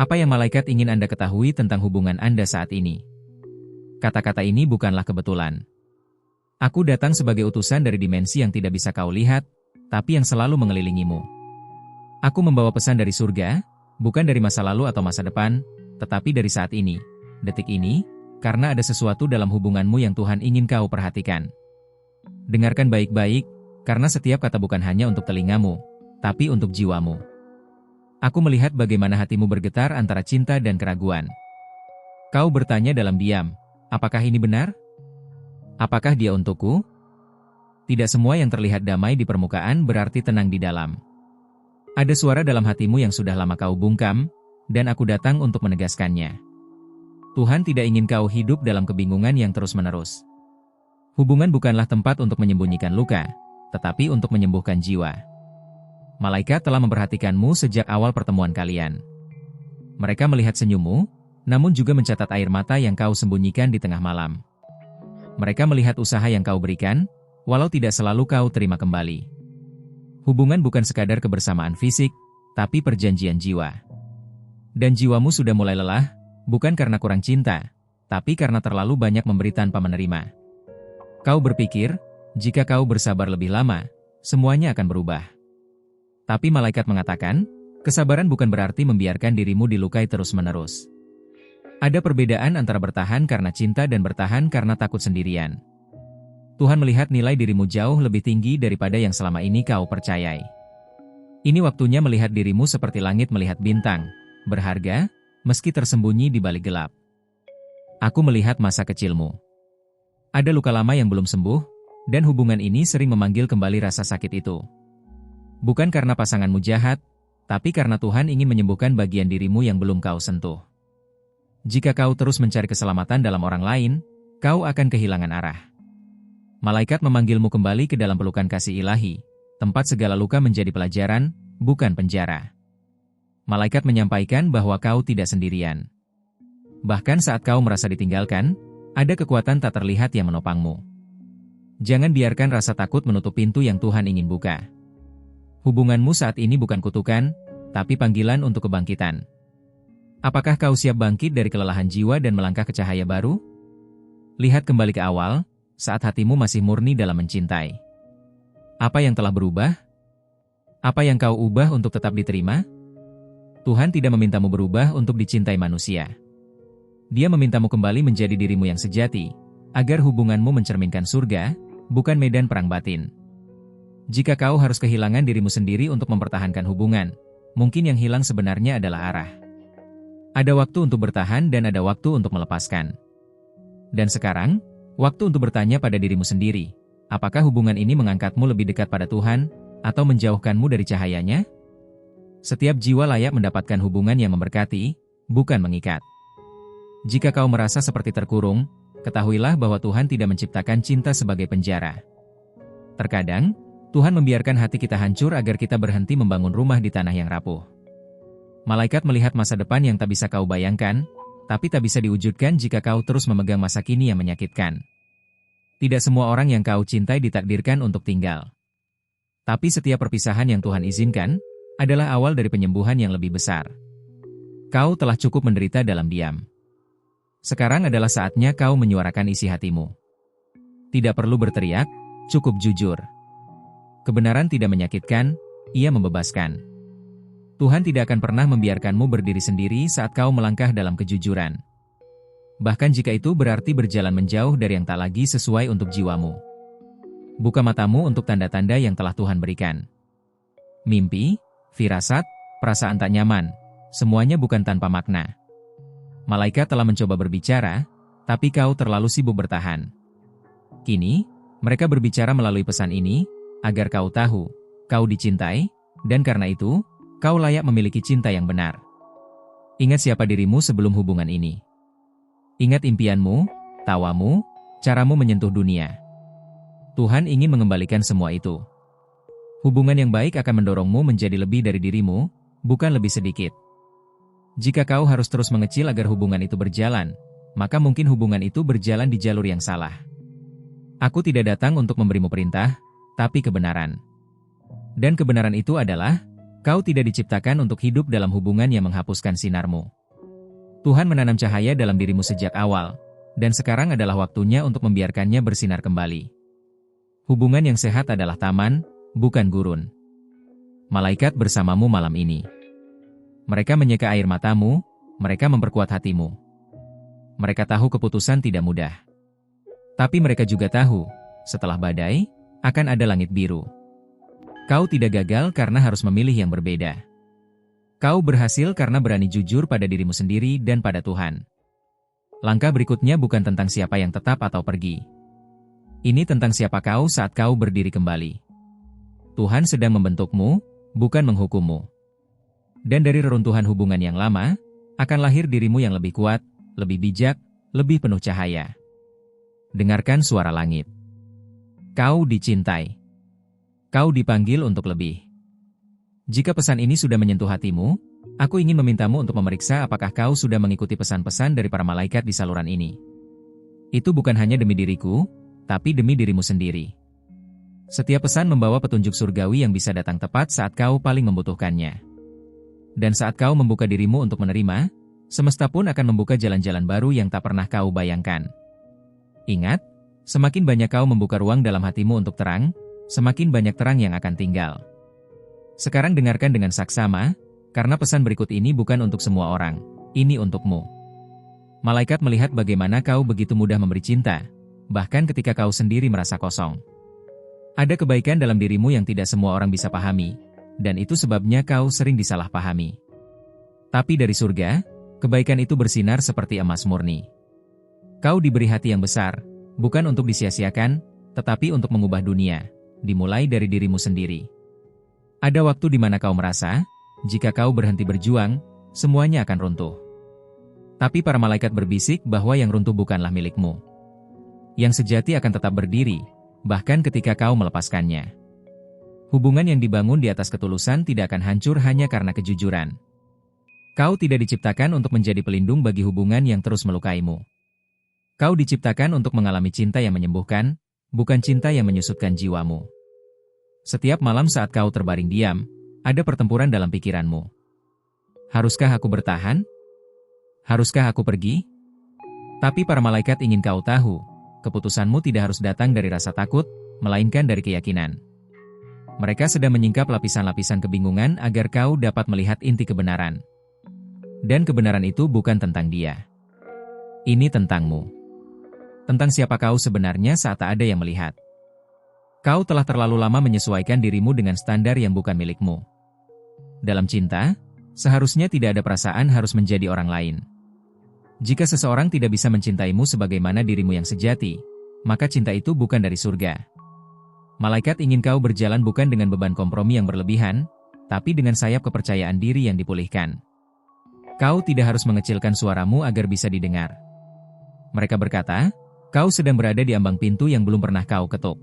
Apa yang malaikat ingin Anda ketahui tentang hubungan Anda saat ini? Kata-kata ini bukanlah kebetulan. Aku datang sebagai utusan dari dimensi yang tidak bisa kau lihat, tapi yang selalu mengelilingimu. Aku membawa pesan dari surga, bukan dari masa lalu atau masa depan, tetapi dari saat ini, detik ini, karena ada sesuatu dalam hubunganmu yang Tuhan ingin kau perhatikan. Dengarkan baik-baik, karena setiap kata bukan hanya untuk telingamu, tapi untuk jiwamu. Aku melihat bagaimana hatimu bergetar antara cinta dan keraguan. Kau bertanya dalam diam, apakah ini benar? Apakah dia untukku? Tidak semua yang terlihat damai di permukaan berarti tenang di dalam. Ada suara dalam hatimu yang sudah lama kau bungkam, dan aku datang untuk menegaskannya. Tuhan tidak ingin kau hidup dalam kebingungan yang terus-menerus. Hubungan bukanlah tempat untuk menyembunyikan luka, tetapi untuk menyembuhkan jiwa. Malaikat telah memperhatikanmu sejak awal pertemuan kalian. Mereka melihat senyummu, namun juga mencatat air mata yang kau sembunyikan di tengah malam. Mereka melihat usaha yang kau berikan, walau tidak selalu kau terima kembali. Hubungan bukan sekadar kebersamaan fisik, tapi perjanjian jiwa. Dan jiwamu sudah mulai lelah, bukan karena kurang cinta, tapi karena terlalu banyak memberi tanpa menerima. Kau berpikir, jika kau bersabar lebih lama, semuanya akan berubah. Tapi malaikat mengatakan, kesabaran bukan berarti membiarkan dirimu dilukai terus-menerus. Ada perbedaan antara bertahan karena cinta dan bertahan karena takut sendirian. Tuhan melihat nilai dirimu jauh lebih tinggi daripada yang selama ini kau percayai. Ini waktunya melihat dirimu seperti langit melihat bintang, berharga, meski tersembunyi di balik gelap. Aku melihat masa kecilmu. Ada luka lama yang belum sembuh, dan hubungan ini sering memanggil kembali rasa sakit itu. Bukan karena pasanganmu jahat, tapi karena Tuhan ingin menyembuhkan bagian dirimu yang belum kau sentuh. Jika kau terus mencari keselamatan dalam orang lain, kau akan kehilangan arah. Malaikat memanggilmu kembali ke dalam pelukan kasih ilahi, tempat segala luka menjadi pelajaran, bukan penjara. Malaikat menyampaikan bahwa kau tidak sendirian. Bahkan saat kau merasa ditinggalkan, ada kekuatan tak terlihat yang menopangmu. Jangan biarkan rasa takut menutup pintu yang Tuhan ingin buka. Hubunganmu saat ini bukan kutukan, tapi panggilan untuk kebangkitan. Apakah kau siap bangkit dari kelelahan jiwa dan melangkah ke cahaya baru? Lihat kembali ke awal, saat hatimu masih murni dalam mencintai. Apa yang telah berubah? Apa yang kau ubah untuk tetap diterima? Tuhan tidak memintamu berubah untuk dicintai manusia. Dia memintamu kembali menjadi dirimu yang sejati, agar hubunganmu mencerminkan surga, bukan medan perang batin. Jika kau harus kehilangan dirimu sendiri untuk mempertahankan hubungan, mungkin yang hilang sebenarnya adalah arah. Ada waktu untuk bertahan dan ada waktu untuk melepaskan. Dan sekarang, waktu untuk bertanya pada dirimu sendiri, apakah hubungan ini mengangkatmu lebih dekat pada Tuhan, atau menjauhkanmu dari cahayanya? Setiap jiwa layak mendapatkan hubungan yang memberkati, bukan mengikat. Jika kau merasa seperti terkurung, ketahuilah bahwa Tuhan tidak menciptakan cinta sebagai penjara. Terkadang, Tuhan membiarkan hati kita hancur agar kita berhenti membangun rumah di tanah yang rapuh. Malaikat melihat masa depan yang tak bisa kau bayangkan, tapi tak bisa diwujudkan jika kau terus memegang masa kini yang menyakitkan. Tidak semua orang yang kau cintai ditakdirkan untuk tinggal. Tapi setiap perpisahan yang Tuhan izinkan, adalah awal dari penyembuhan yang lebih besar. Kau telah cukup menderita dalam diam. Sekarang adalah saatnya kau menyuarakan isi hatimu. Tidak perlu berteriak, cukup jujur. Kebenaran tidak menyakitkan, ia membebaskan. Tuhan tidak akan pernah membiarkanmu berdiri sendiri saat kau melangkah dalam kejujuran. Bahkan jika itu berarti berjalan menjauh dari yang tak lagi sesuai untuk jiwamu. Buka matamu untuk tanda-tanda yang telah Tuhan berikan. Mimpi, firasat, perasaan tak nyaman, semuanya bukan tanpa makna. Malaikat telah mencoba berbicara, tapi kau terlalu sibuk bertahan. Kini, mereka berbicara melalui pesan ini, agar kau tahu, kau dicintai, dan karena itu, kau layak memiliki cinta yang benar. Ingat siapa dirimu sebelum hubungan ini. Ingat impianmu, tawamu, caramu menyentuh dunia. Tuhan ingin mengembalikan semua itu. Hubungan yang baik akan mendorongmu menjadi lebih dari dirimu, bukan lebih sedikit. Jika kau harus terus mengecil agar hubungan itu berjalan, maka mungkin hubungan itu berjalan di jalur yang salah. Aku tidak datang untuk memberimu perintah, tapi kebenaran. Dan kebenaran itu adalah, Kau tidak diciptakan untuk hidup dalam hubungan yang menghapuskan sinarmu. Tuhan menanam cahaya dalam dirimu sejak awal, dan sekarang adalah waktunya untuk membiarkannya bersinar kembali. Hubungan yang sehat adalah taman, bukan gurun. Malaikat bersamamu malam ini. Mereka menyeka air matamu, mereka memperkuat hatimu. Mereka tahu keputusan tidak mudah. Tapi mereka juga tahu, setelah badai, akan ada langit biru. Kau tidak gagal karena harus memilih yang berbeda. Kau berhasil karena berani jujur pada dirimu sendiri dan pada Tuhan. Langkah berikutnya bukan tentang siapa yang tetap atau pergi. Ini tentang siapa kau saat kau berdiri kembali. Tuhan sedang membentukmu, bukan menghukummu. Dan dari reruntuhan hubungan yang lama, akan lahir dirimu yang lebih kuat, lebih bijak, lebih penuh cahaya. Dengarkan suara langit. Kau dicintai. Kau dipanggil untuk lebih. Jika pesan ini sudah menyentuh hatimu, aku ingin memintamu untuk memeriksa apakah kau sudah mengikuti pesan-pesan dari para malaikat di saluran ini. Itu bukan hanya demi diriku, tapi demi dirimu sendiri. Setiap pesan membawa petunjuk surgawi yang bisa datang tepat saat kau paling membutuhkannya. Dan saat kau membuka dirimu untuk menerima, semesta pun akan membuka jalan-jalan baru yang tak pernah kau bayangkan. Ingat, semakin banyak kau membuka ruang dalam hatimu untuk terang, semakin banyak terang yang akan tinggal. Sekarang dengarkan dengan saksama, karena pesan berikut ini bukan untuk semua orang, ini untukmu. Malaikat melihat bagaimana kau begitu mudah memberi cinta, bahkan ketika kau sendiri merasa kosong. Ada kebaikan dalam dirimu yang tidak semua orang bisa pahami, dan itu sebabnya kau sering disalahpahami. Tapi dari surga, kebaikan itu bersinar seperti emas murni. Kau diberi hati yang besar, bukan untuk disia-siakan, tetapi untuk mengubah dunia. Dimulai dari dirimu sendiri. Ada waktu di mana kau merasa, jika kau berhenti berjuang, semuanya akan runtuh. Tapi para malaikat berbisik bahwa yang runtuh bukanlah milikmu. Yang sejati akan tetap berdiri, bahkan ketika kau melepaskannya. Hubungan yang dibangun di atas ketulusan tidak akan hancur hanya karena kejujuran. Kau tidak diciptakan untuk menjadi pelindung bagi hubungan yang terus melukaimu. Kau diciptakan untuk mengalami cinta yang menyembuhkan, bukan cinta yang menyusutkan jiwamu. Setiap malam saat kau terbaring diam, ada pertempuran dalam pikiranmu. Haruskah aku bertahan? Haruskah aku pergi? Tapi para malaikat ingin kau tahu, keputusanmu tidak harus datang dari rasa takut, melainkan dari keyakinan. Mereka sedang menyingkap lapisan-lapisan kebingungan agar kau dapat melihat inti kebenaran. Dan kebenaran itu bukan tentang dia. Ini tentangmu. Tentang siapa kau sebenarnya saat tak ada yang melihat. Kau telah terlalu lama menyesuaikan dirimu dengan standar yang bukan milikmu. Dalam cinta, seharusnya tidak ada perasaan harus menjadi orang lain. Jika seseorang tidak bisa mencintaimu sebagaimana dirimu yang sejati, maka cinta itu bukan dari surga. Malaikat ingin kau berjalan bukan dengan beban kompromi yang berlebihan, tapi dengan sayap kepercayaan diri yang dipulihkan. Kau tidak harus mengecilkan suaramu agar bisa didengar. Mereka berkata, kau sedang berada di ambang pintu yang belum pernah kau ketuk.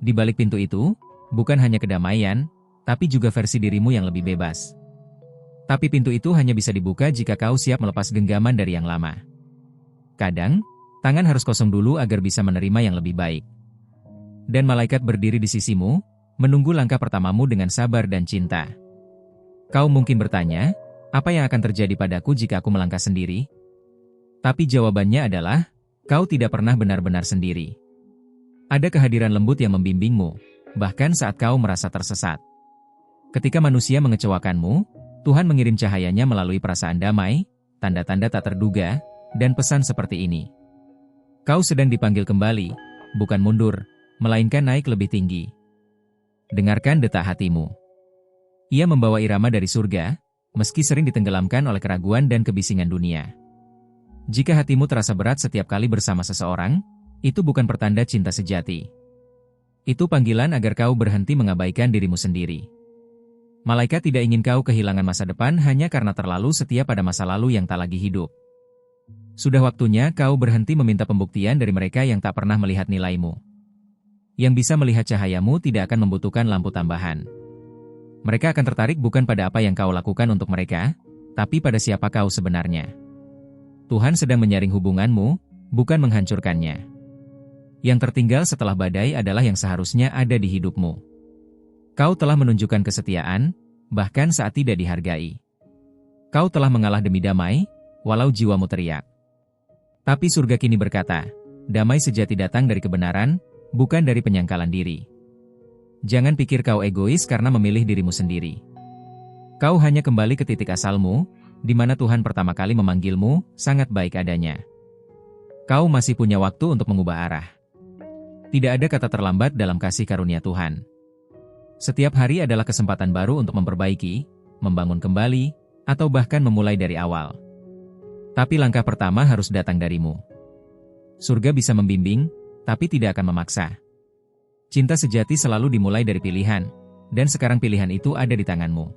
Di balik pintu itu, bukan hanya kedamaian, tapi juga versi dirimu yang lebih bebas. Tapi pintu itu hanya bisa dibuka jika kau siap melepas genggaman dari yang lama. Kadang, tangan harus kosong dulu agar bisa menerima yang lebih baik. Dan malaikat berdiri di sisimu, menunggu langkah pertamamu dengan sabar dan cinta. Kau mungkin bertanya, apa yang akan terjadi padaku jika aku melangkah sendiri? Tapi jawabannya adalah, kau tidak pernah benar-benar sendiri. Ada kehadiran lembut yang membimbingmu, bahkan saat kau merasa tersesat. Ketika manusia mengecewakanmu, Tuhan mengirim cahayanya melalui perasaan damai, tanda-tanda tak terduga, dan pesan seperti ini. Kau sedang dipanggil kembali, bukan mundur, melainkan naik lebih tinggi. Dengarkan detak hatimu. Ia membawa irama dari surga, meski sering ditenggelamkan oleh keraguan dan kebisingan dunia. Jika hatimu terasa berat setiap kali bersama seseorang, itu bukan pertanda cinta sejati. Itu panggilan agar kau berhenti mengabaikan dirimu sendiri. Malaikat tidak ingin kau kehilangan masa depan hanya karena terlalu setia pada masa lalu yang tak lagi hidup. Sudah waktunya kau berhenti meminta pembuktian dari mereka yang tak pernah melihat nilaimu. Yang bisa melihat cahayamu tidak akan membutuhkan lampu tambahan. Mereka akan tertarik bukan pada apa yang kau lakukan untuk mereka, tapi pada siapa kau sebenarnya. Tuhan sedang menyaring hubunganmu, bukan menghancurkannya. Yang tertinggal setelah badai adalah yang seharusnya ada di hidupmu. Kau telah menunjukkan kesetiaan, bahkan saat tidak dihargai. Kau telah mengalah demi damai, walau jiwamu teriak. Tapi surga kini berkata, damai sejati datang dari kebenaran, bukan dari penyangkalan diri. Jangan pikir kau egois karena memilih dirimu sendiri. Kau hanya kembali ke titik asalmu, di mana Tuhan pertama kali memanggilmu, sangat baik adanya. Kau masih punya waktu untuk mengubah arah. Tidak ada kata terlambat dalam kasih karunia Tuhan. Setiap hari adalah kesempatan baru untuk memperbaiki, membangun kembali, atau bahkan memulai dari awal. Tapi langkah pertama harus datang darimu. Surga bisa membimbing, tapi tidak akan memaksa. Cinta sejati selalu dimulai dari pilihan, dan sekarang pilihan itu ada di tanganmu.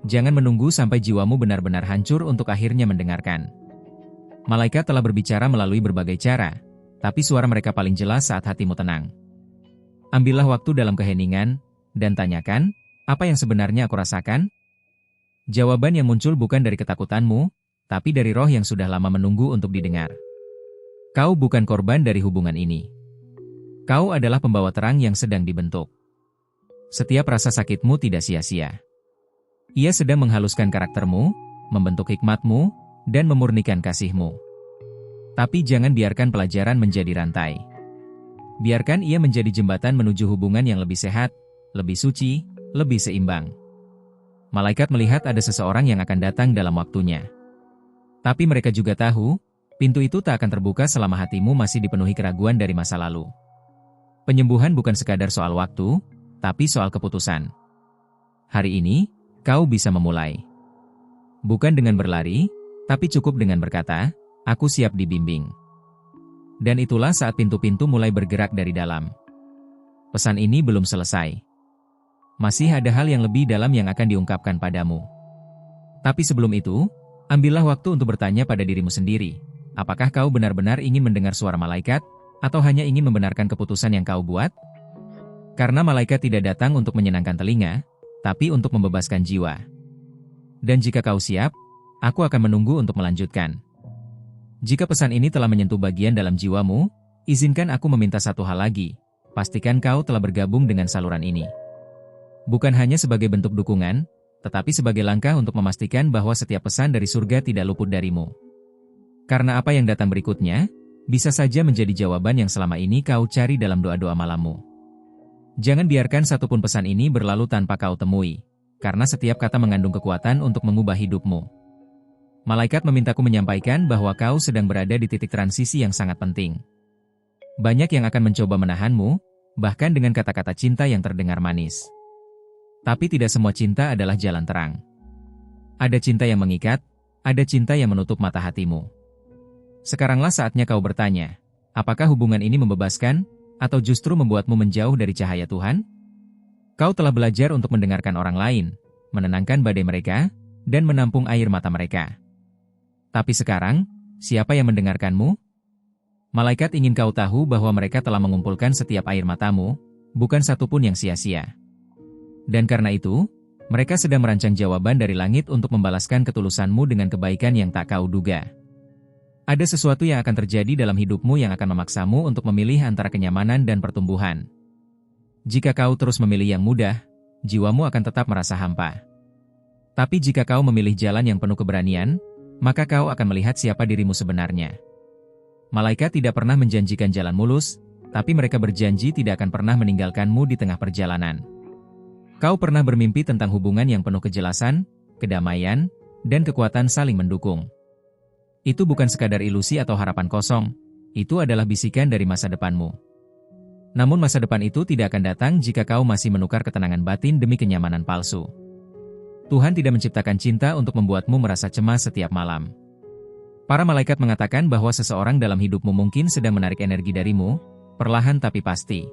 Jangan menunggu sampai jiwamu benar-benar hancur untuk akhirnya mendengarkan. Malaikat telah berbicara melalui berbagai cara, tapi suara mereka paling jelas saat hatimu tenang. Ambillah waktu dalam keheningan, dan tanyakan, apa yang sebenarnya aku rasakan? Jawaban yang muncul bukan dari ketakutanmu, tapi dari roh yang sudah lama menunggu untuk didengar. Kau bukan korban dari hubungan ini. Kau adalah pembawa terang yang sedang dibentuk. Setiap rasa sakitmu tidak sia-sia. Ia sedang menghaluskan karaktermu, membentuk hikmatmu, dan memurnikan kasihmu. Tapi jangan biarkan pelajaran menjadi rantai. Biarkan ia menjadi jembatan menuju hubungan yang lebih sehat, lebih suci, lebih seimbang. Malaikat melihat ada seseorang yang akan datang dalam waktunya. Tapi mereka juga tahu, pintu itu tak akan terbuka selama hatimu masih dipenuhi keraguan dari masa lalu. Penyembuhan bukan sekadar soal waktu, tapi soal keputusan. Hari ini, kau bisa memulai. Bukan dengan berlari, tapi cukup dengan berkata, aku siap dibimbing. Dan itulah saat pintu-pintu mulai bergerak dari dalam. Pesan ini belum selesai. Masih ada hal yang lebih dalam yang akan diungkapkan padamu. Tapi sebelum itu, ambillah waktu untuk bertanya pada dirimu sendiri, apakah kau benar-benar ingin mendengar suara malaikat, atau hanya ingin membenarkan keputusan yang kau buat? Karena malaikat tidak datang untuk menyenangkan telinga, tapi untuk membebaskan jiwa. Dan jika kau siap, aku akan menunggu untuk melanjutkan. Jika pesan ini telah menyentuh bagian dalam jiwamu, izinkan aku meminta satu hal lagi, pastikan kau telah bergabung dengan saluran ini. Bukan hanya sebagai bentuk dukungan, tetapi sebagai langkah untuk memastikan bahwa setiap pesan dari surga tidak luput darimu. Karena apa yang datang berikutnya, bisa saja menjadi jawaban yang selama ini kau cari dalam doa-doa malammu. Jangan biarkan satupun pesan ini berlalu tanpa kau temui, karena setiap kata mengandung kekuatan untuk mengubah hidupmu. Malaikat memintaku menyampaikan bahwa kau sedang berada di titik transisi yang sangat penting. Banyak yang akan mencoba menahanmu, bahkan dengan kata-kata cinta yang terdengar manis. Tapi tidak semua cinta adalah jalan terang. Ada cinta yang mengikat, ada cinta yang menutup mata hatimu. Sekaranglah saatnya kau bertanya, apakah hubungan ini membebaskan, atau justru membuatmu menjauh dari cahaya Tuhan? Kau telah belajar untuk mendengarkan orang lain, menenangkan badai mereka, dan menampung air mata mereka. Tapi sekarang, siapa yang mendengarkanmu? Malaikat ingin kau tahu bahwa mereka telah mengumpulkan setiap air matamu, bukan satupun yang sia-sia. Dan karena itu, mereka sedang merancang jawaban dari langit untuk membalaskan ketulusanmu dengan kebaikan yang tak kau duga. Ada sesuatu yang akan terjadi dalam hidupmu yang akan memaksamu untuk memilih antara kenyamanan dan pertumbuhan. Jika kau terus memilih yang mudah, jiwamu akan tetap merasa hampa. Tapi jika kau memilih jalan yang penuh keberanian, maka kau akan melihat siapa dirimu sebenarnya. Malaikat tidak pernah menjanjikan jalan mulus, tapi mereka berjanji tidak akan pernah meninggalkanmu di tengah perjalanan. Kau pernah bermimpi tentang hubungan yang penuh kejelasan, kedamaian, dan kekuatan saling mendukung. Itu bukan sekadar ilusi atau harapan kosong, itu adalah bisikan dari masa depanmu. Namun masa depan itu tidak akan datang jika kau masih menukar ketenangan batin demi kenyamanan palsu. Tuhan tidak menciptakan cinta untuk membuatmu merasa cemas setiap malam. Para malaikat mengatakan bahwa seseorang dalam hidupmu mungkin sedang menarik energi darimu, perlahan tapi pasti.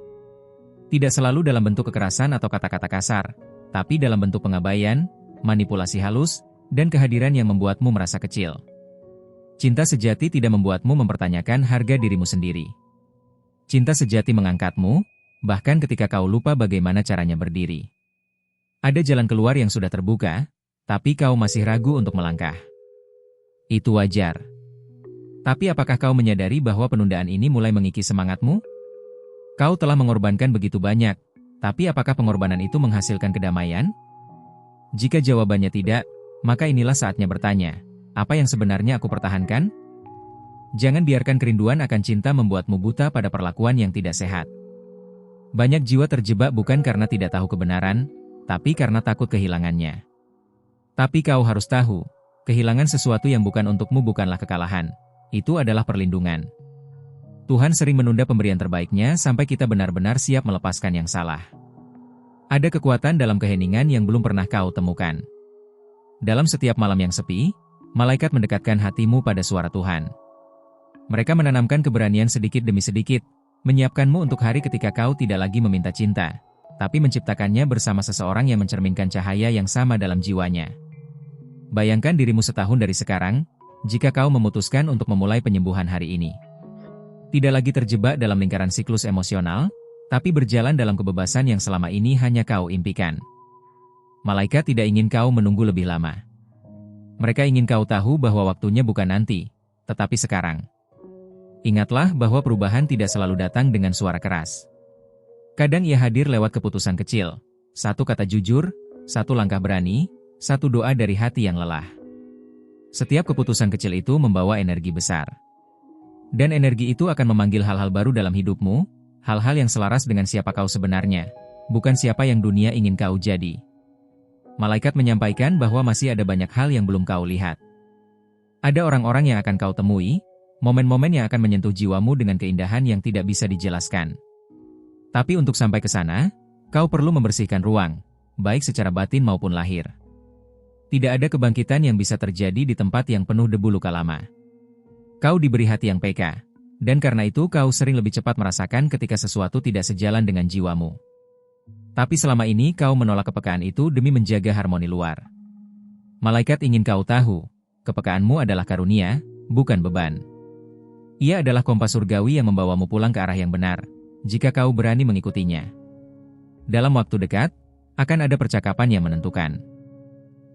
Tidak selalu dalam bentuk kekerasan atau kata-kata kasar, tapi dalam bentuk pengabaian, manipulasi halus, dan kehadiran yang membuatmu merasa kecil. Cinta sejati tidak membuatmu mempertanyakan harga dirimu sendiri. Cinta sejati mengangkatmu, bahkan ketika kau lupa bagaimana caranya berdiri. Ada jalan keluar yang sudah terbuka, tapi kau masih ragu untuk melangkah. Itu wajar. Tapi apakah kau menyadari bahwa penundaan ini mulai mengikis semangatmu? Kau telah mengorbankan begitu banyak, tapi apakah pengorbanan itu menghasilkan kedamaian? Jika jawabannya tidak, maka inilah saatnya bertanya, apa yang sebenarnya aku pertahankan? Jangan biarkan kerinduan akan cinta membuatmu buta pada perlakuan yang tidak sehat. Banyak jiwa terjebak bukan karena tidak tahu kebenaran, tapi karena takut kehilangannya. Tapi kau harus tahu, kehilangan sesuatu yang bukan untukmu bukanlah kekalahan. Itu adalah perlindungan. Tuhan sering menunda pemberian terbaiknya sampai kita benar-benar siap melepaskan yang salah. Ada kekuatan dalam keheningan yang belum pernah kau temukan. Dalam setiap malam yang sepi, malaikat mendekatkan hatimu pada suara Tuhan. Mereka menanamkan keberanian sedikit demi sedikit, menyiapkanmu untuk hari ketika kau tidak lagi meminta cinta, tapi menciptakannya bersama seseorang yang mencerminkan cahaya yang sama dalam jiwanya. Bayangkan dirimu setahun dari sekarang, jika kau memutuskan untuk memulai penyembuhan hari ini. Tidak lagi terjebak dalam lingkaran siklus emosional, tapi berjalan dalam kebebasan yang selama ini hanya kau impikan. Malaikat tidak ingin kau menunggu lebih lama. Mereka ingin kau tahu bahwa waktunya bukan nanti, tetapi sekarang. Ingatlah bahwa perubahan tidak selalu datang dengan suara keras. Kadang ia hadir lewat keputusan kecil, satu kata jujur, satu langkah berani, satu doa dari hati yang lelah. Setiap keputusan kecil itu membawa energi besar. Dan energi itu akan memanggil hal-hal baru dalam hidupmu, hal-hal yang selaras dengan siapa kau sebenarnya, bukan siapa yang dunia ingin kau jadi. Malaikat menyampaikan bahwa masih ada banyak hal yang belum kau lihat. Ada orang-orang yang akan kau temui, momen-momen yang akan menyentuh jiwamu dengan keindahan yang tidak bisa dijelaskan. Tapi untuk sampai ke sana, kau perlu membersihkan ruang, baik secara batin maupun lahir. Tidak ada kebangkitan yang bisa terjadi di tempat yang penuh debu luka lama. Kau diberi hati yang peka, dan karena itu kau sering lebih cepat merasakan ketika sesuatu tidak sejalan dengan jiwamu. Tapi selama ini kau menolak kepekaan itu demi menjaga harmoni luar. Malaikat ingin kau tahu, kepekaanmu adalah karunia, bukan beban. Ia adalah kompas surgawi yang membawamu pulang ke arah yang benar, jika kau berani mengikutinya. Dalam waktu dekat, akan ada percakapan yang menentukan.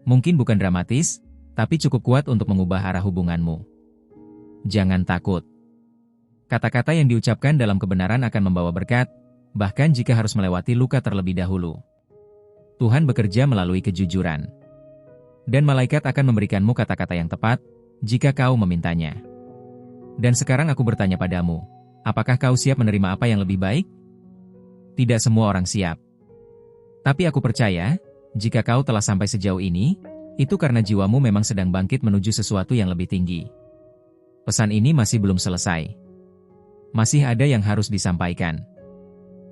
Mungkin bukan dramatis, tapi cukup kuat untuk mengubah arah hubunganmu. Jangan takut. Kata-kata yang diucapkan dalam kebenaran akan membawa berkat, bahkan jika harus melewati luka terlebih dahulu. Tuhan bekerja melalui kejujuran. Dan malaikat akan memberikanmu kata-kata yang tepat, jika kau memintanya. Dan sekarang aku bertanya padamu, apakah kau siap menerima apa yang lebih baik? Tidak semua orang siap. Tapi aku percaya, jika kau telah sampai sejauh ini, itu karena jiwamu memang sedang bangkit menuju sesuatu yang lebih tinggi. Pesan ini masih belum selesai. Masih ada yang harus disampaikan.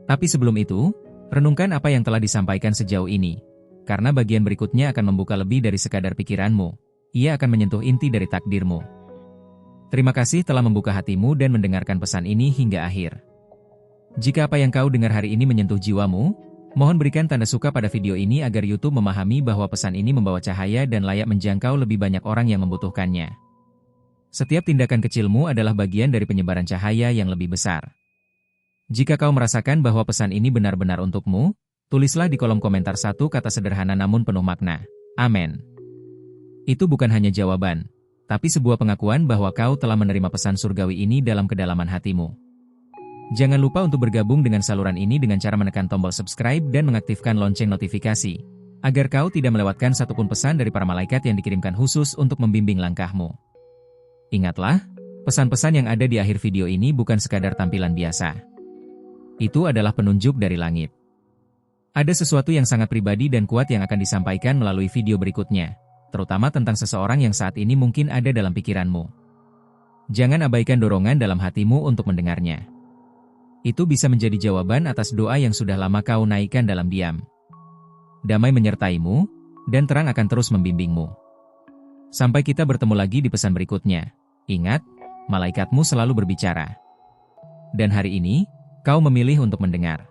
Tapi sebelum itu, renungkan apa yang telah disampaikan sejauh ini, karena bagian berikutnya akan membuka lebih dari sekadar pikiranmu. Ia akan menyentuh inti dari takdirmu. Terima kasih telah membuka hatimu dan mendengarkan pesan ini hingga akhir. Jika apa yang kau dengar hari ini menyentuh jiwamu, mohon berikan tanda suka pada video ini agar YouTube memahami bahwa pesan ini membawa cahaya dan layak menjangkau lebih banyak orang yang membutuhkannya. Setiap tindakan kecilmu adalah bagian dari penyebaran cahaya yang lebih besar. Jika kau merasakan bahwa pesan ini benar-benar untukmu, tulislah di kolom komentar satu kata sederhana namun penuh makna. Amin. Itu bukan hanya jawaban, tapi sebuah pengakuan bahwa kau telah menerima pesan surgawi ini dalam kedalaman hatimu. Jangan lupa untuk bergabung dengan saluran ini dengan cara menekan tombol subscribe dan mengaktifkan lonceng notifikasi, agar kau tidak melewatkan satupun pesan dari para malaikat yang dikirimkan khusus untuk membimbing langkahmu. Ingatlah, pesan-pesan yang ada di akhir video ini bukan sekadar tampilan biasa. Itu adalah penunjuk dari langit. Ada sesuatu yang sangat pribadi dan kuat yang akan disampaikan melalui video berikutnya, terutama tentang seseorang yang saat ini mungkin ada dalam pikiranmu. Jangan abaikan dorongan dalam hatimu untuk mendengarnya. Itu bisa menjadi jawaban atas doa yang sudah lama kau naikkan dalam diam. Damai menyertaimu, dan terang akan terus membimbingmu. Sampai kita bertemu lagi di pesan berikutnya. Ingat, malaikatmu selalu berbicara. Dan hari ini, kau memilih untuk mendengar.